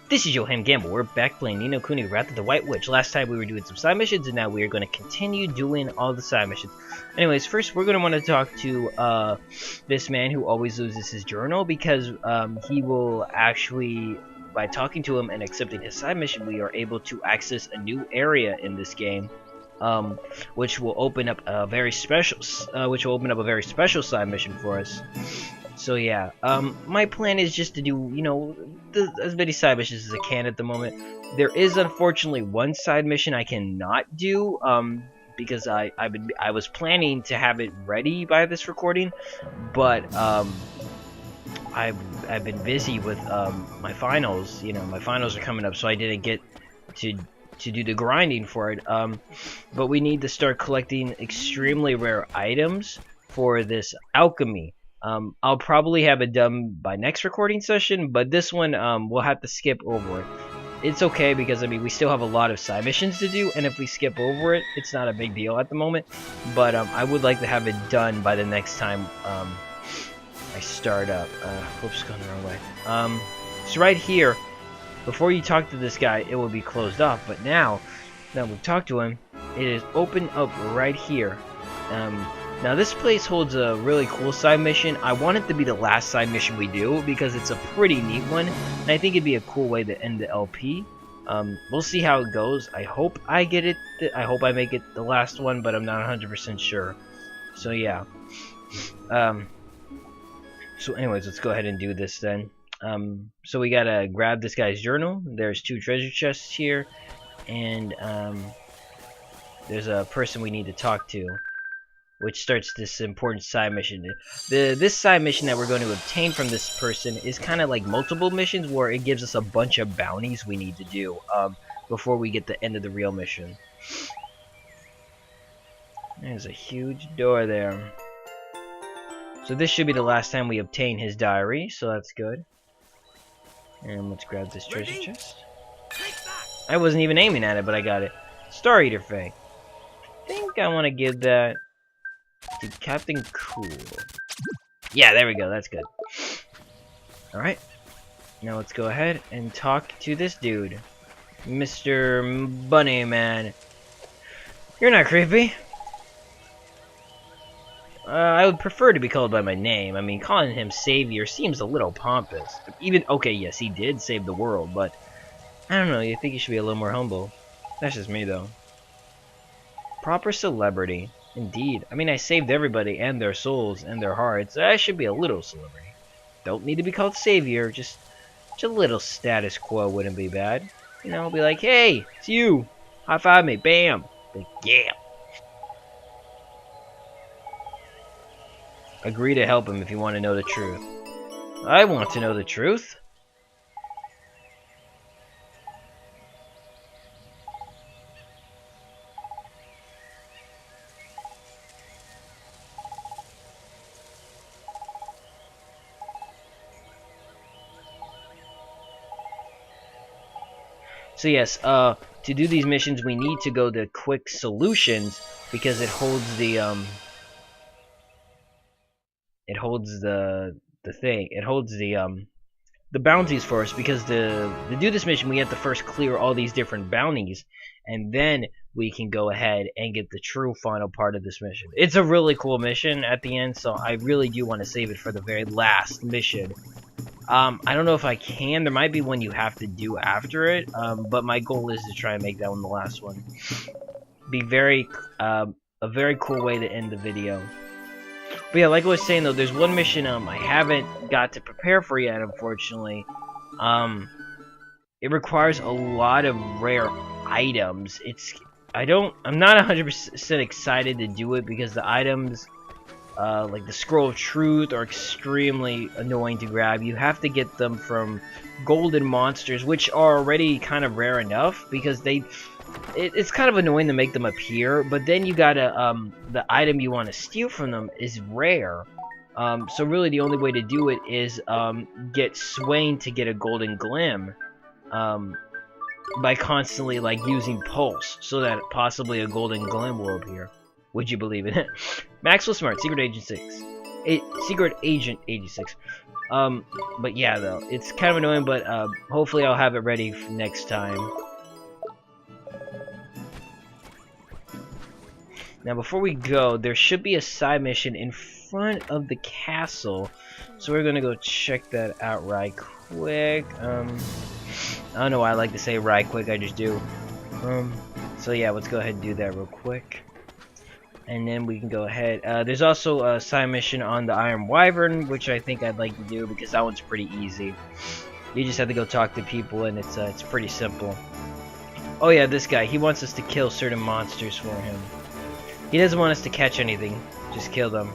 This is Yohhamgambal. We're back playing Ni no Kuni Wrath of the White Witch. Last time we were doing some side missions, and now we are going to continue doing all the side missions. Anyways, first we're going to want to talk to this man who always loses his journal, because he will actually, by talking to him and accepting his side mission, we are able to access a new area in this game, which will open up a very special, side mission for us. So yeah, my plan is just to do, you know, as many side missions as I can at the moment. There is unfortunately one side mission I cannot do, because I was planning to have it ready by this recording, but I've been busy with my finals. You know, my finals are coming up, so I didn't get to do the grinding for it. But we need to start collecting extremely rare items for this alchemy. I'll probably have it done by next recording session, but this one we'll have to skip over it. It's okay, because I mean, we still have a lot of side missions to do, and if we skip over it, it's not a big deal at the moment. But I would like to have it done by the next time I start up. Whoops, going the wrong way. So right here, before you talk to this guy, it will be closed off. But now that we've talked to him, it is open up right here. Now this place holds a really cool side mission. I want it to be the last side mission we do, because it's a pretty neat one, and I think it'd be a cool way to end the LP. We'll see how it goes. I hope I get it. I hope I make it the last one, but I'm not 100% sure. So yeah. So anyways, let's go ahead and do this then. So we gotta grab this guy's journal. There's 2 treasure chests here, and there's a person we need to talk to, which starts this important side mission. This side mission that we're going to obtain from this person is kind of like multiple missions, where it gives us a bunch of bounties we need to do before we get the end of the real mission. There's a huge door there. So this should be the last time we obtain his diary, so that's good. And let's grab this treasure chest. I wasn't even aiming at it, but I got it. Star Eater Fang. I think I want to give that to Captain Cool. Yeah, there we go. That's good. Alright. Now let's go ahead and talk to this dude. Mr. Bunny Man. You're not creepy. I would prefer to be called by my name. I mean, calling him Savior seems a little pompous. Even, okay, yes, he did save the world, but I don't know, you think he should be a little more humble. That's just me, though. Proper celebrity. Indeed. I mean, I saved everybody and their souls and their hearts. I should be a little celebrity. Don't need to be called Savior. Just a little status quo wouldn't be bad. You know, be like, hey, it's you. High five me. Bam. Like, yeah. Agree to help him if you want to know the truth. I want to know the truth. So yes, to do these missions we need to go to Quick Solutions, because it holds the the bounties for us, because to do this mission we have to first clear all these different bounties, and then we can go ahead and get the true final part of this mission. It's a really cool mission at the end, so I really do want to save it for the very last mission. I don't know if I can. There might be one you have to do after it, but my goal is to try and make that one the last one. Be a very cool way to end the video. But yeah, like I was saying though, there's one mission I haven't got to prepare for yet, unfortunately. It requires a lot of rare items. I'm not 100% excited to do it, because the items, like the Scroll of Truth, are extremely annoying to grab. You have to get them from golden monsters, which are already kind of rare enough, because it's kind of annoying to make them appear, but then you gotta, the item you want to steal from them is rare. So really the only way to do it is, get Swain to get a golden glim, by constantly, like, using Pulse, so that possibly a golden glim will appear. Would you believe in it? Maxwell Smart, Secret Agent 6. Secret Agent 86. But yeah, though, it's kind of annoying, but hopefully I'll have it ready for next time. Now, before we go, there should be a side mission in front of the castle, so we're gonna go check that out right quick. I don't know why I like to say right quick, I just do. So yeah, let's go ahead and do that real quick. And then we can go ahead. There's also a side mission on the Iron Wyvern, which I think I'd like to do because that one's pretty easy. You just have to go talk to people, and it's pretty simple. Oh yeah, this guy. He wants us to kill certain monsters for him. He doesn't want us to catch anything. Just kill them.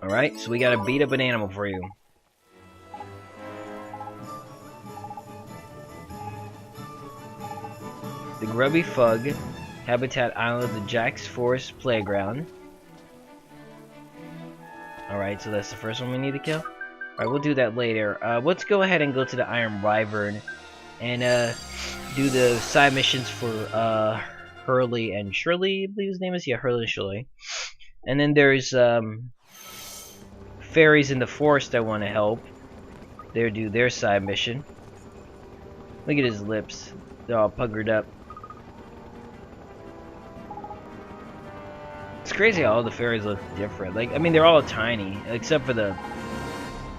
Alright, so we gotta beat up an animal for you. The Grubby Fug, Habitat Island of the Jack's Forest Playground. Alright, so that's the first one we need to kill. Alright, we'll do that later. Let's go ahead and go to the Iron Wyvern and do the side missions for Hurley and Shirley, I believe his name is. Yeah, Hurley and Shirley. And then there's fairies in the forest I want to help. They do their side mission. Look at his lips. They're all puckered up. It's crazy how all the fairies look different. Like, I mean, they're all tiny, except for the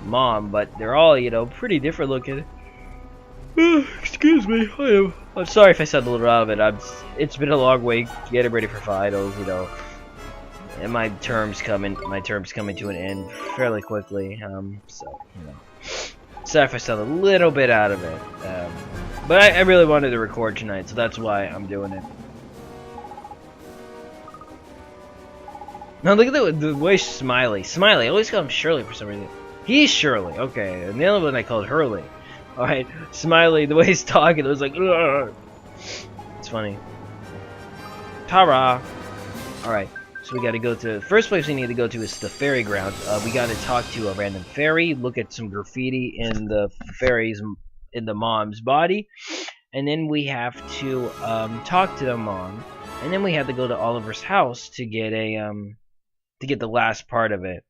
mom, but they're all, you know, pretty different looking. Excuse me, I'm sorry if I sound a little out of it. It's been a long way getting ready for finals, you know. And my term's coming to an end fairly quickly. So, you know. Sorry if I sound a little bit out of it. But I really wanted to record tonight, so that's why I'm doing it. Now look at the way Smiley. I always call him Shirley for some reason. He's Shirley, okay. And the other one I called Hurley. Alright, Smiley, the way he's talking, it was like, ugh. It's funny. Ta-ra! Alright, so we gotta go to... First place we need to go to is the fairy grounds. We gotta talk to a random fairy, look at some graffiti in the fairy's... in the mom's body. And then we have to talk to the mom. And then we have to go to Oliver's house to get a... to get the last part of it.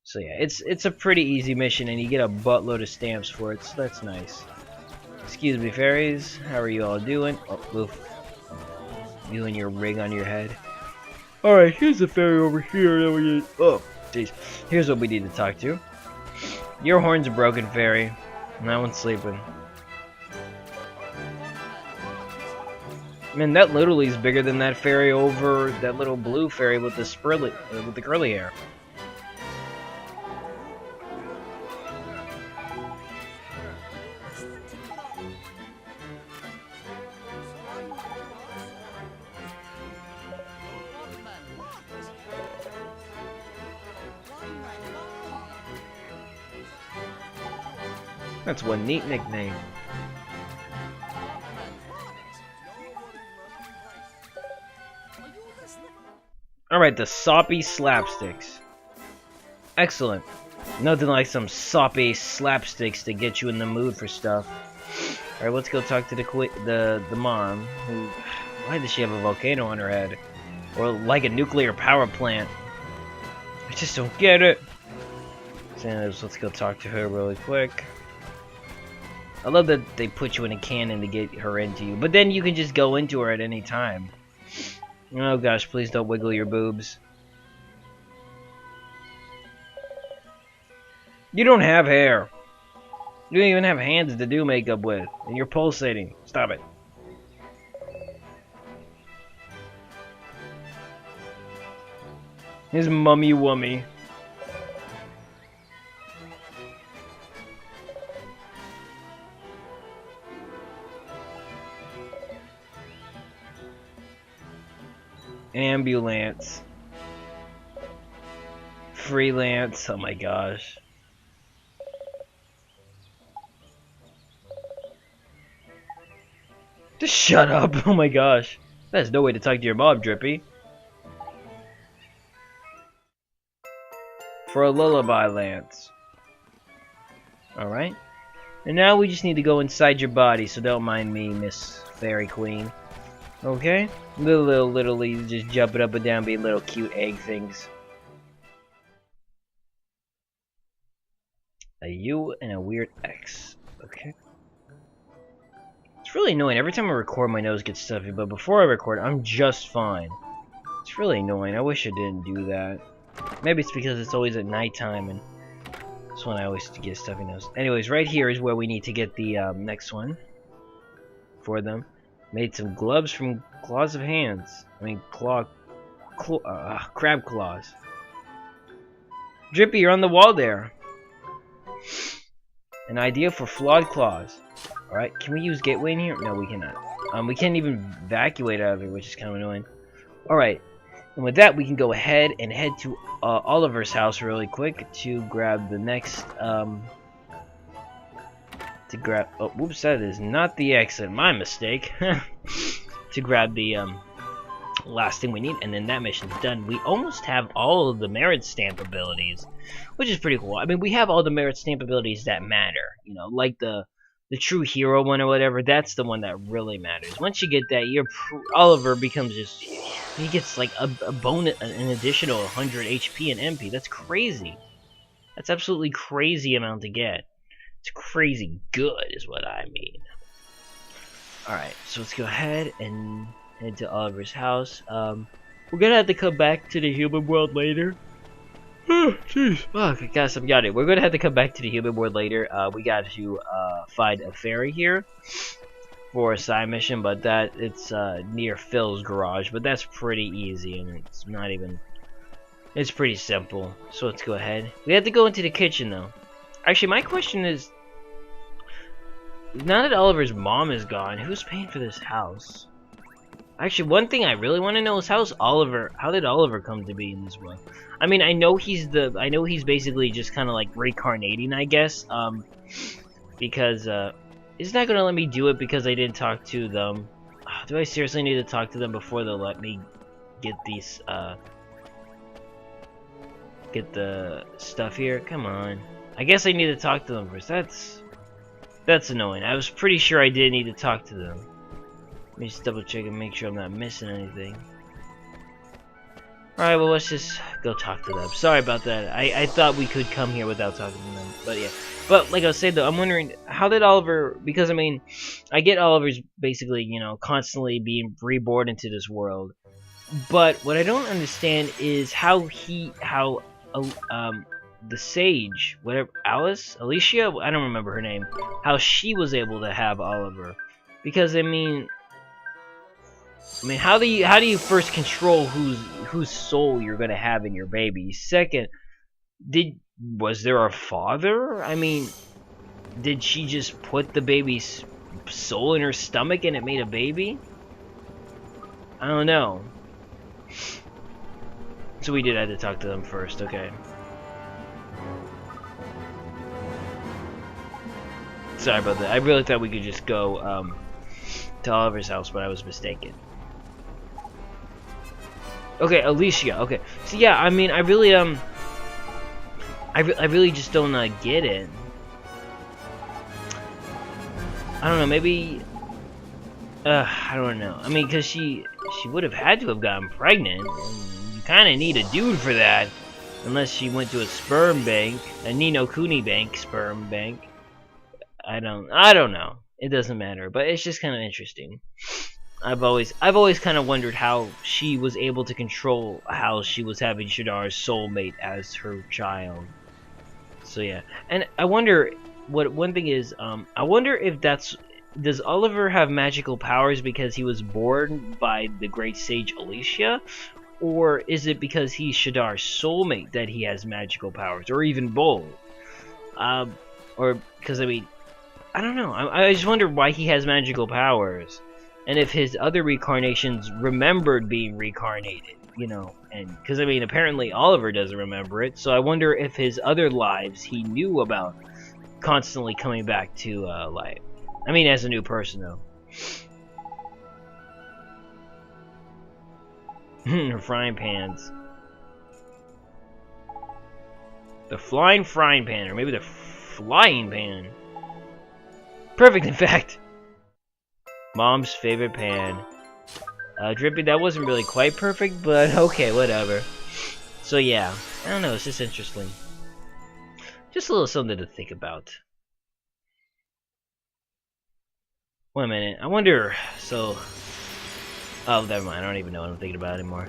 So yeah, it's a pretty easy mission, and you get a buttload of stamps for it, so that's nice. Excuse me, fairies. How are you all doing? Oh, oof. You and your ring on your head. Alright, here's the fairy over here. Oh, jeez. Here's what we need to talk to. Your horns are broken, fairy. That one's sleeping. Man, that literally is bigger than that fairy over that little blue fairy with the with the curly hair. That's one neat nickname. Alright, the soppy slapsticks. Excellent. Nothing like some soppy slapsticks to get you in the mood for stuff. Alright, let's go talk to the mom. Who, why does she have a volcano on her head? Or like a nuclear power plant? I just don't get it. So anyways, let's go talk to her really quick. I love that they put you in a cannon to get her into you, but then you can just go into her at any time. Oh gosh, please don't wiggle your boobs. You don't have hair. You don't even have hands to do makeup with, and you're pulsating. Stop it. His mummy wummy. Ambulance. Freelance. Oh my gosh. Just shut up. Oh my gosh. That's no way to talk to your mom, Drippy. for a lullaby, Lance. Alright. And now we just need to go inside your body, so don't mind me, Miss Fairy Queen. Okay? Literally just jumping up and down, being little cute egg things. A U and a weird X. Okay. It's really annoying. Every time I record, my nose gets stuffy, but before I record, I'm just fine. It's really annoying. I wish I didn't do that. Maybe it's because it's always at nighttime, and that's when I always get a stuffy nose. Anyways, right here is where we need to get the next one for them. Made some gloves from claws of hands. I mean, crab claws. Drippy, you're on the wall there. An idea for flawed claws. Alright, can we use gateway in here? No, we cannot. We can't even evacuate out of here, which is kind of annoying. Alright, and with that, we can go ahead and head to Oliver's house really quick to grab the next, oh, whoops, that is not the exit, my mistake. To grab the, last thing we need, and then that mission's done. We almost have all of the merit stamp abilities, which is pretty cool. I mean, we have all the merit stamp abilities that matter, you know, like the true hero one or whatever. That's the one that really matters. Once you get that, Oliver becomes just, he gets like a bonus, an additional 100 HP and MP. That's crazy. That's absolutely crazy amount to get. It's crazy good is what I mean. Alright, so let's go ahead and head to Oliver's house. We're gonna have to come back to the human world later. Oh, jeez. Oh, I got some yada. We're gonna have to come back to the human world later. We got to find a fairy here for a side mission, but it's near Phil's garage. But that's pretty easy, and it's not even. It's pretty simple. So let's go ahead. We have to go into the kitchen though. Actually, my question is, now that Oliver's mom is gone, who's paying for this house? Actually, one thing I really want to know is how did Oliver come to be in this world? I mean, I know he's basically just kind of like reincarnating, I guess. Because it's not gonna let me do it because I didn't talk to them. Do I seriously need to talk to them before they'll let me get these get the stuff here? Come on. I guess I need to talk to them first. That's annoying. I was pretty sure I did need to talk to them. Let me just double check and make sure I'm not missing anything. Alright, well, let's just go talk to them. Sorry about that. I thought we could come here without talking to them. But yeah. But like I was saying though, I'm wondering, how did Oliver, because I mean, I get Oliver's basically, you know, constantly being reborn into this world. But what I don't understand is how the sage, whatever, Alicia, I don't remember her name, how she was able to have Oliver. Because I mean, how do you first control whose soul you're gonna have in your baby? Second, was there a father? I mean, did she just put the baby's soul in her stomach and it made a baby? I don't know. So we did have to talk to them first, okay. Sorry about that. I really thought we could just go to Oliver's house, but I was mistaken. Okay, Alicia. Okay, so yeah, I mean, I really just don't get it. I don't know. Maybe I don't know. I mean, because she would have had to have gotten pregnant. And you kind of need a dude for that, unless she went to a sperm bank, a Nino Kuni bank, sperm bank. I don't know. It doesn't matter, but it's just kind of interesting. I've always kind of wondered how she was able to control how she was having Shadar's soulmate as her child. So yeah, and I wonder what one thing is. I wonder if does Oliver have magical powers because he was born by the great sage Alicia, or is it because he's Shadar's soulmate that he has magical powers, or even both? Or because I mean, I don't know. I just wonder why he has magical powers. And if his other reincarnations remembered being reincarnated, you know, and because I mean, apparently Oliver doesn't remember it, so I wonder if his other lives he knew about constantly coming back to life. I mean, as a new person, though. Her frying pans. The flying frying pan, or maybe the flying pan. Perfect, in fact. Mom's favorite pan. Drippy, that wasn't really quite perfect, but okay, whatever. So yeah, I don't know, it's just interesting. Just a little something to think about. Wait a minute, I wonder, so... Oh, never mind, I don't even know what I'm thinking about anymore.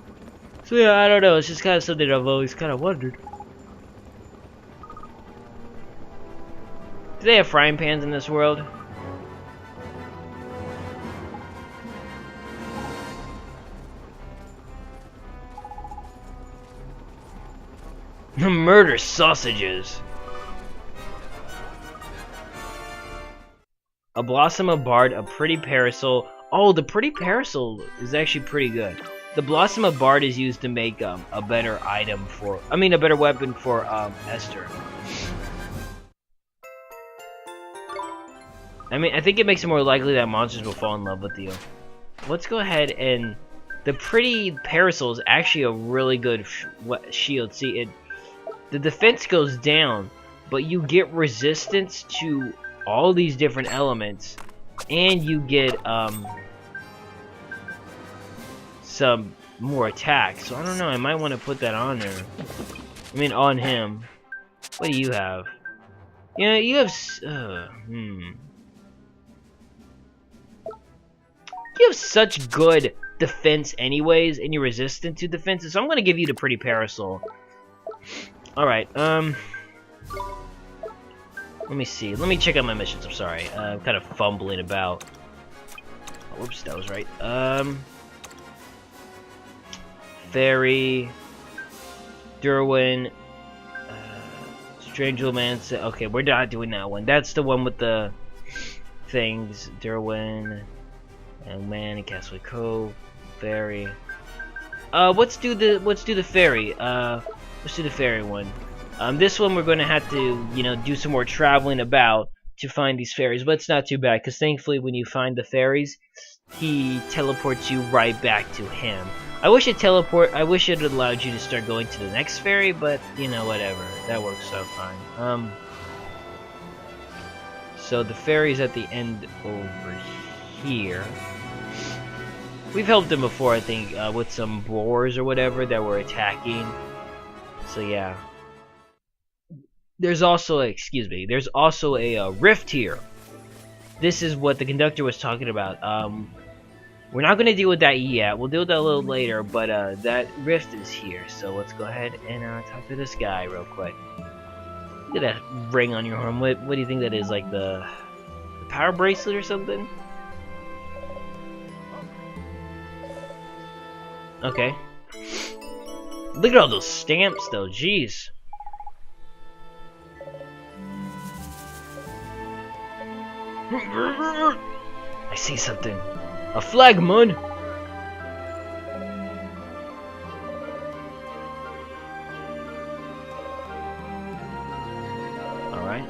So yeah, I don't know, it's just kind of something I've always kind of wondered. Do they have frying pans in this world? Murder sausages. A blossom, a bard, a pretty parasol. Oh, the pretty parasol is actually pretty good. The blossom of bard is used to make a better item for, a better weapon for Esther. I think it makes it more likely that monsters will fall in love with you. Let's go ahead and... The pretty parasol is actually a really good shield. See, the defense goes down, but you get resistance to all these different elements, and you get some more attacks. So I don't know, I might want to put that on there. On him. What do you have? Yeah, you have You have such good defense anyways, and you're resistant to defenses, so I'm gonna give you the pretty parasol. Alright, let me see. Let me check out my missions, I'm sorry. I'm kind of fumbling about. Oh, whoops, that was right. Fairy, Derwin, Strange Little Man. Okay, we're not doing that one. That's the one with the things. Derwin, and Man, and Castaway Cove, Fairy. Let's do the fairy. Let's do the fairy one. This one we're going to have to, do some more traveling about to find these fairies, but it's not too bad, because thankfully when you find the fairies, he teleports you right back to him. I wish it allowed you to start going to the next fairy, but, whatever. That works out fine. So the fairy's at the end over here. We've helped him before, I think, with some boars or whatever that were attacking. So yeah. There's also a rift here. This is what the conductor was talking about. We're not going to deal with that yet. We'll deal with that a little later, but that rift is here. So let's go ahead and talk to this guy real quick. Look at that ring on your arm. What do you think that is? Like the power bracelet or something? Okay. Look at all those stamps, though. Jeez. I see something. A flagman. Alright.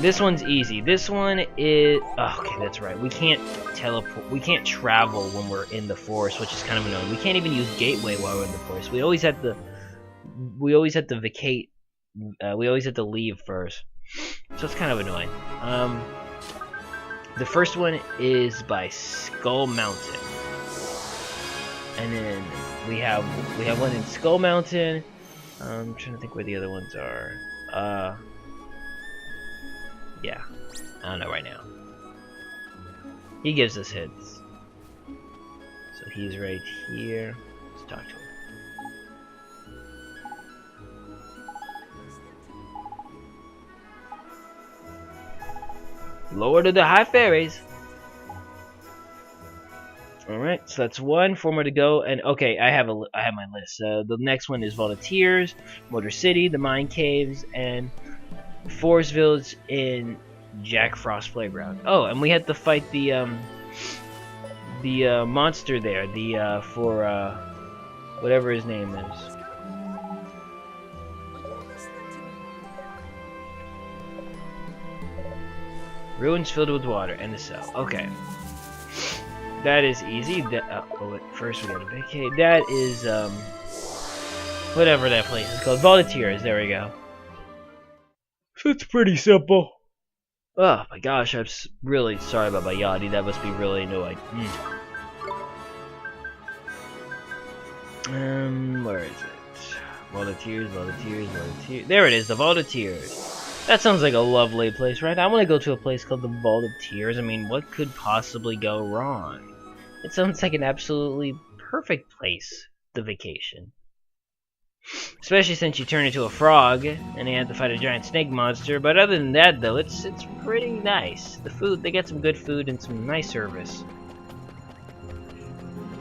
This one's easy. This one is... Oh, okay, that's right. We can't teleport. We can't travel when we're in the forest, which is kind of annoying. We can't even use gateway while we're in the forest. We always have to vacate. We always have to leave first. So it's kind of annoying. The first one is by Skull Mountain, and then we have one in Skull Mountain. I'm trying to think where the other ones are. Yeah, I don't know right now. He gives us hints, so he's right here. Let's talk to him. Lord of the High Fairies. Alright, so that's one. 4 more to go. And okay, I have my list. The next one is Volunteers, Motor City, the Mine Caves, and Forest Village in Jack Frost Playground. Oh, and we had to fight the monster there. For whatever his name is. Ruins filled with water and the cell. Okay. That is easy. First we gotta vacate. That is, whatever that place is called. Volunteers. There we go. It's pretty simple. Oh my gosh, I'm really sorry about my yachty. That must be really annoying. Where is it? Volunteers. There it is, the Volunteers. That sounds like a lovely place, right? I want to go to a place called the Volunteers. I mean, what could possibly go wrong? It sounds like an absolutely perfect place to vacation. Especially since you turn into a frog, and you have to fight a giant snake monster. But other than that, though, it's pretty nice. The food, they get some good food and some nice service.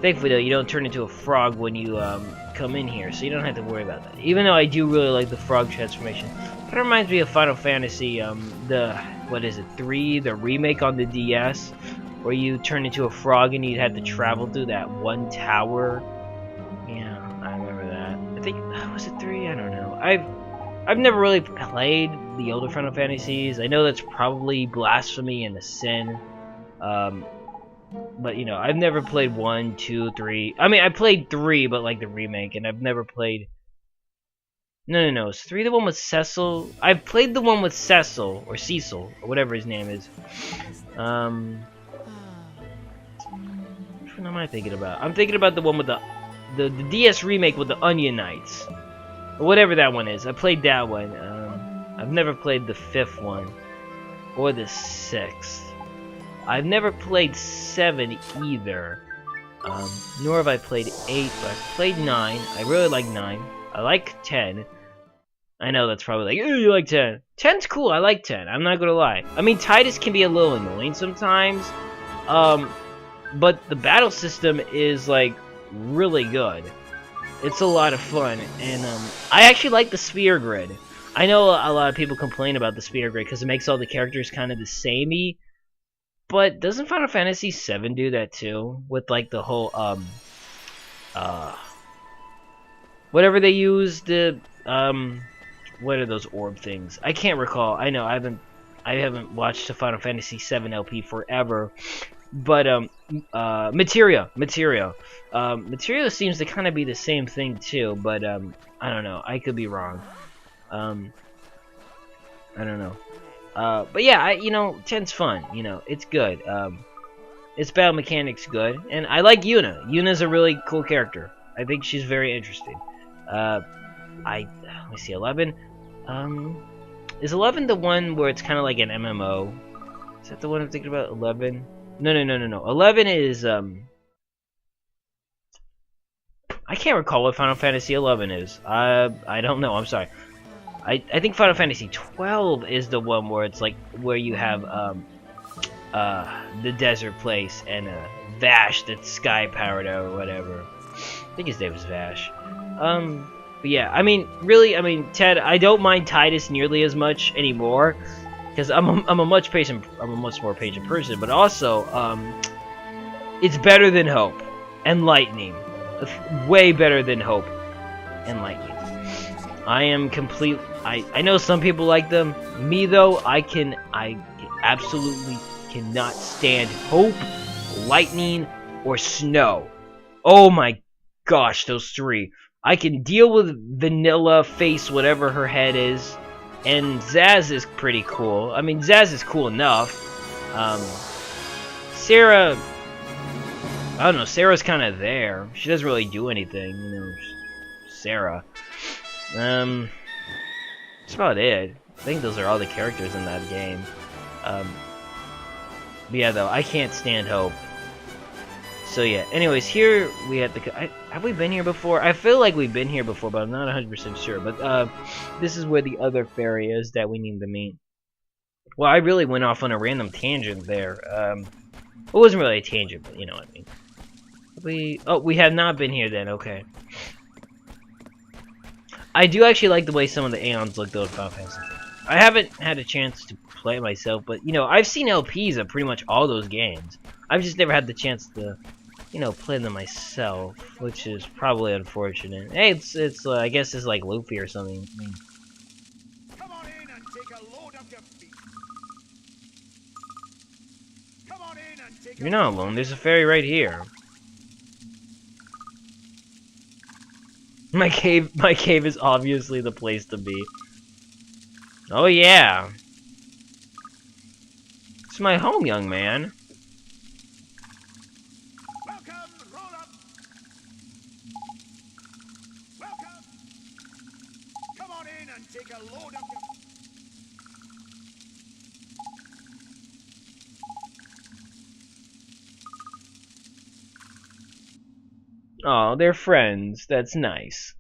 Thankfully, though, you don't turn into a frog when you come in here, so you don't have to worry about that. Even though I do really like the frog transformation. Kind of reminds me of Final Fantasy, what is it, 3, the remake on the DS, where you turn into a frog and you had to travel through that one tower. Yeah, I remember that. I think, was it 3? I don't know. I've never really played the older Final Fantasies. I know that's probably blasphemy and a sin. But, you know, I've never played 1, 2, 3. I mean, I played 3, but, like, the remake, and I've never played... No, is 3 the one with Cecil? I've played the one with Cecil, or Cecil, or whatever his name is. Which one am I thinking about? I'm thinking about the one with the DS remake with the Onion Knights. Or whatever that one is. I played that one. I've never played the 5th one. Or the 6th. I've never played 7 either, nor have I played 8, but I've played 9. I really like 9. I like 10. I know that's probably like, you like 10. 10's cool, I like 10, I'm not gonna lie. I mean, Tidus can be a little annoying sometimes, but the battle system is, like, really good. It's a lot of fun, and I actually like the sphere grid. I know a lot of people complain about the sphere grid because it makes all the characters kind of the samey. But doesn't Final Fantasy VII do that too? With like the whole whatever they use, the what are those orb things? I can't recall. I know I haven't watched the Final Fantasy VII LP forever. But materia seems to kind of be the same thing too, but I don't know. I could be wrong. I don't know. But yeah, you know, 10's fun. You know, it's good. Its battle mechanics good, and I like Yuna. Yuna's a really cool character. I think she's very interesting. Let me see, 11. Is 11 the one where it's kind of like an MMO? Is that the one I'm thinking about? 11? No. 11 is I can't recall what Final Fantasy 11 is. I don't know. I'm sorry. I think Final Fantasy 12 is the one where it's like where you have the desert place and Vash that's sky powered or whatever. I think his name was Vash. But yeah, I mean, really, I mean, Ted, I don't mind Tidus nearly as much anymore because I'm a much more patient person. But also, it's better than Hope and Lightning. Way better than Hope and Lightning. I am complete. I know some people like them. Me though, I absolutely cannot stand Hope, Lightning, or Snow. Oh my gosh, those three. I can deal with Vanilla Face, whatever her head is, and Zaz is pretty cool. I mean, Zaz is cool enough. Sarah, I don't know. Sarah's kind of there. She doesn't really do anything, you know. Sarah. That's about it. I think those are all the characters in that game. But yeah, though, I can't stand Hope. So yeah, anyways, here we have the... have we been here before? I feel like we've been here before, but I'm not 100% sure. But this is where the other fairy is that we need to meet. Well, I really went off on a random tangent there. It wasn't really a tangent, but you know what I mean. We have not been here then, okay. I do actually like the way some of the Aeons look though in Final Fantasy. I haven't had a chance to play it myself, but you know, I've seen LPs of pretty much all those games. I've just never had the chance to, you know, play them myself, which is probably unfortunate. Hey, it's I guess it's like Luffy or something. I mean, come on in and take a load of your feet. Come on in and take you're not alone. There's a fairy right here. My cave is obviously the place to be. Oh yeah. It's my home, young man. Welcome, roll up. Welcome. Come on in and take a load of your... Oh, they're friends. That's nice.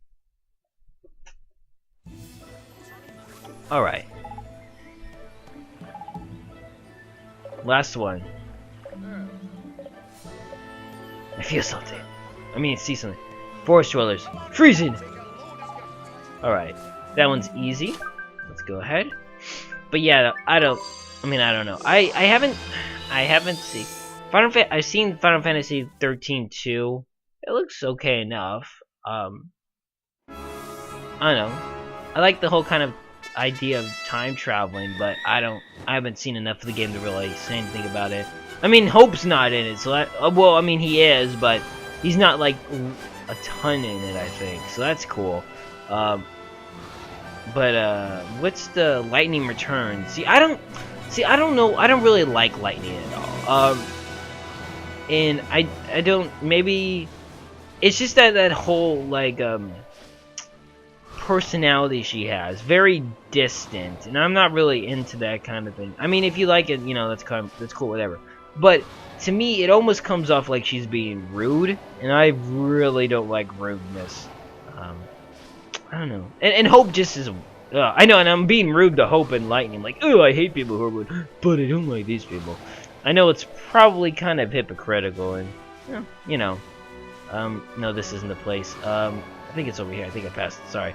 Alright. Last one. I feel something. I mean, see something. Forest dwellers. Freezing! Alright. That one's easy. Let's go ahead. But yeah, I don't know. I haven't seen I've seen Final Fantasy 13 2. It looks okay enough. I don't know. I like the whole kind of idea of time traveling, but I haven't seen enough of the game to really say anything about it. I mean, Hope's not in it, so that, well, I mean, he is, but he's not like a ton in it, I think. So that's cool. What's the Lightning Returns? See, I don't know. I don't really like Lightning at all. And I don't, maybe it's just that whole like personality she has, very distant, and I'm not really into that kind of thing. I mean, if you like it, you know, that's cool, whatever. But to me, it almost comes off like she's being rude, and I really don't like rudeness. I don't know. And Hope just is. I know, and I'm being rude to Hope and Lightning. Like, oh, I hate people who are rude, but I don't like these people. I know it's probably kind of hypocritical, and you know. No, this isn't the place. I think it's over here. I think I passed it. Sorry.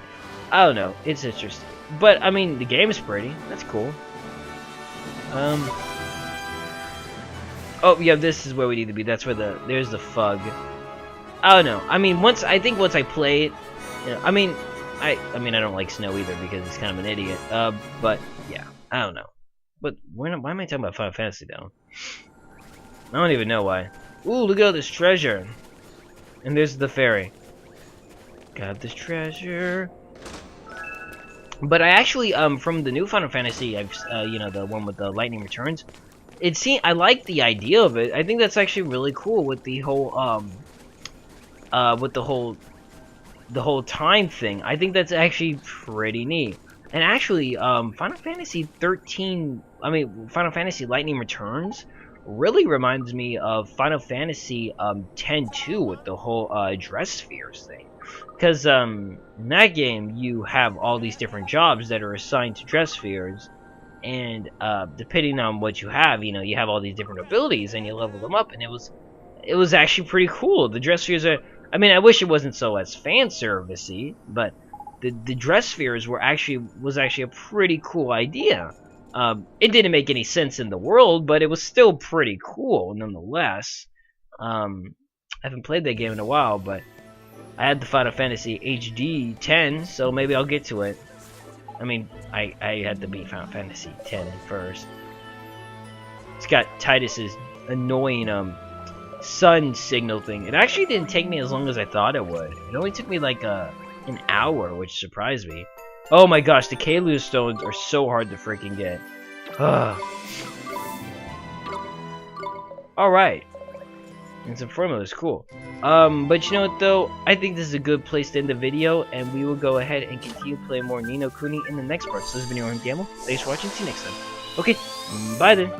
I don't know. It's interesting. But, I mean, the game is pretty. That's cool. Oh, yeah, this is where we need to be. That's where there's the fug. I don't know. I mean, once I play it, you know, I mean, I don't like Snow either because he's kind of an idiot. But, yeah, I don't know. But, why am I talking about Final Fantasy, though? I don't even know why. Ooh, look at all this treasure. And there's the ferry. Got this treasure. But I actually, from the new Final Fantasy, I've, you know, the one with the Lightning Returns, I like the idea of it. I think that's actually really cool with the whole, the whole time thing. I think that's actually pretty neat. And actually, Final Fantasy Lightning Returns really reminds me of Final Fantasy 10-2 with the whole dress spheres thing. Because in that game, you have all these different jobs that are assigned to dress spheres, and depending on what you have, you know, you have all these different abilities, and you level them up, and it was actually pretty cool. The dress spheres are, I mean, I wish it wasn't so as fan servicey, but the dress spheres was actually a pretty cool idea. It didn't make any sense in the world, but it was still pretty cool nonetheless. I haven't played that game in a while, but I had the Final Fantasy HD 10, so maybe I'll get to it. I mean, I had to beat Final Fantasy 10 first. It's got Titus's annoying sun signal thing. It actually didn't take me as long as I thought it would. It only took me like an hour, which surprised me. Oh my gosh, the Kalu stones are so hard to freaking get. Alright. And some formula is cool. But you know what though? I think this is a good place to end the video, and we will go ahead and continue playing more Ni no Kuni in the next part. So this has been Yohhamgambal. Thanks for watching. See you next time. Okay, bye then.